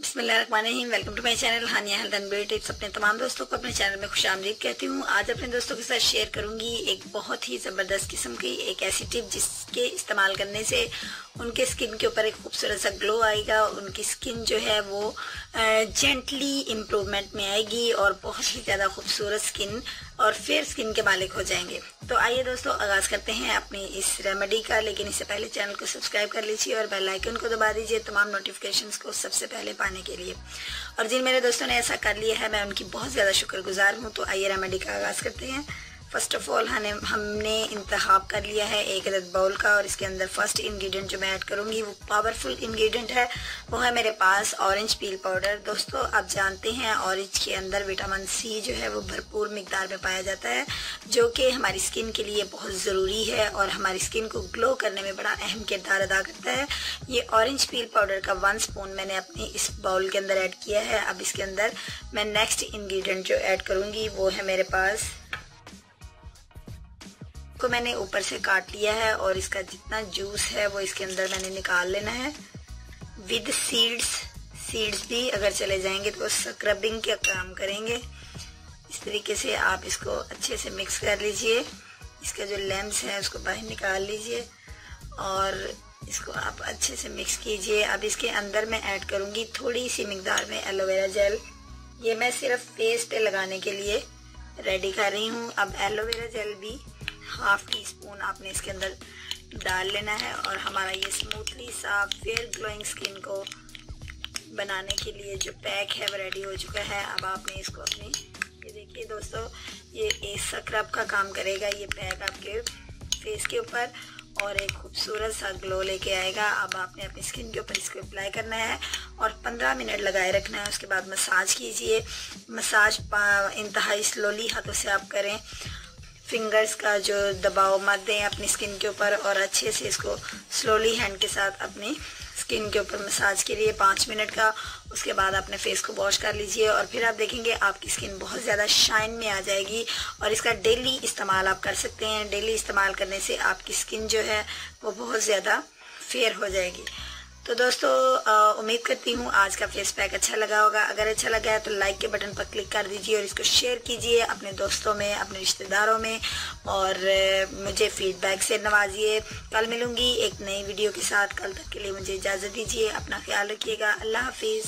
बिस्मिल्लाहिर्रहमानिर्रहीम। Welcome to my channel Haniya health and beauty tips. अपने तमाम दोस्तों को अपने चैनल में खुशामदीद कहती हूँ। आज अपने दोस्तों के साथ शेयर करूंगी एक बहुत ही ज़बरदस्त किस्म की एक ऐसी टिप जिसके इस्तेमाल करने से उनके स्किन के ऊपर एक खूबसूरत सा ग्लो आएगा। उनकी स्किन जो है वो जेंटली इम्प्रूवमेंट में आएगी और बहुत ही ज़्यादा खूबसूरत स्किन और फेयर स्किन के मालिक हो जाएंगे। तो आइए दोस्तों आगाज करते हैं अपनी इस रेमेडी का। लेकिन इससे पहले चैनल को सब्सक्राइब कर लीजिए और बेल आइकन को दबा दीजिए तमाम नोटिफिकेशंस को सबसे पहले पाने के लिए। और जिन मेरे दोस्तों ने ऐसा कर लिया है मैं उनकी बहुत ज़्यादा शुक्रगुजार हूँ। तो आइए रेमेडी का आगाज़ करते हैं। फर्स्ट ऑफ ऑल हमने इंतखाब कर लिया है एक अदद बाउल का और इसके अंदर फर्स्ट इंग्रेडिएंट जो मैं ऐड करूंगी वो पावरफुल इंग्रेडिएंट है, वो है मेरे पास ऑरेंज पील पाउडर। दोस्तों आप जानते हैं ऑरेंज के अंदर विटामिन सी जो है वो भरपूर मिकदार में पाया जाता है, जो कि हमारी स्किन के लिए बहुत ज़रूरी है और हमारी स्किन को ग्लो करने में बड़ा अहम किरदार अदा करता है। ये ऑरेंज पील पाउडर का 1 स्पून मैंने अपने इस बाउल के अंदर ऐड किया है। अब इसके अंदर मैं नेक्स्ट इंग्रेडिएंट जो ऐड करूँगी वो है मेरे पास को मैंने ऊपर से काट लिया है और इसका जितना जूस है वो इसके अंदर मैंने निकाल लेना है विद सीड्स भी अगर चले जाएंगे तो स्क्रबिंग का काम करेंगे। इस तरीके से आप इसको अच्छे से मिक्स कर लीजिए। इसका जो लेम्स है उसको बाहर निकाल लीजिए और इसको आप अच्छे से मिक्स कीजिए। अब इसके अंदर मैं ऐड करूँगी थोड़ी सी मिकदार में एलोवेरा जेल। ये मैं सिर्फ फेस पे लगाने के लिए रेडी कर रही हूँ। अब एलोवेरा जेल भी 1/2 टीस्पून आपने इसके अंदर डाल लेना है और हमारा ये स्मूथली साफ फेयर ग्लोइंग स्किन को बनाने के लिए जो पैक है वो रेडी हो चुका है। अब आपने इसको अपनी ये देखिए दोस्तों, ये स्क्रब का काम करेगा ये पैक आपके फेस के ऊपर और एक खूबसूरत सा ग्लो लेके आएगा। अब आपने अपनी स्किन के ऊपर इसको अप्लाई करना है और 15 मिनट लगाए रखना है। उसके बाद मसाज कीजिए। मसाज इंतहाई स्लोली हाथों से आप करें, फिंगर्स का जो दबाव मत दें अपनी स्किन के ऊपर और अच्छे से इसको स्लोली हैंड के साथ अपनी स्किन के ऊपर मसाज के लिए 5 मिनट का। उसके बाद अपने फेस को वॉश कर लीजिए और फिर आप देखेंगे आपकी स्किन बहुत ज़्यादा शाइन में आ जाएगी और इसका डेली इस्तेमाल आप कर सकते हैं। डेली इस्तेमाल करने से आपकी स्किन जो है वो बहुत ज़्यादा फेयर हो जाएगी। तो दोस्तों उम्मीद करती हूँ आज का फेस पैक अच्छा लगा होगा। अगर अच्छा लगा है तो लाइक के बटन पर क्लिक कर दीजिए और इसको शेयर कीजिए अपने दोस्तों में, अपने रिश्तेदारों में और मुझे फीडबैक से नवाजिए। कल मिलूँगी एक नई वीडियो के साथ। कल तक के लिए मुझे इजाज़त दीजिए। अपना ख्याल रखिएगा। अल्लाह हाफिज़।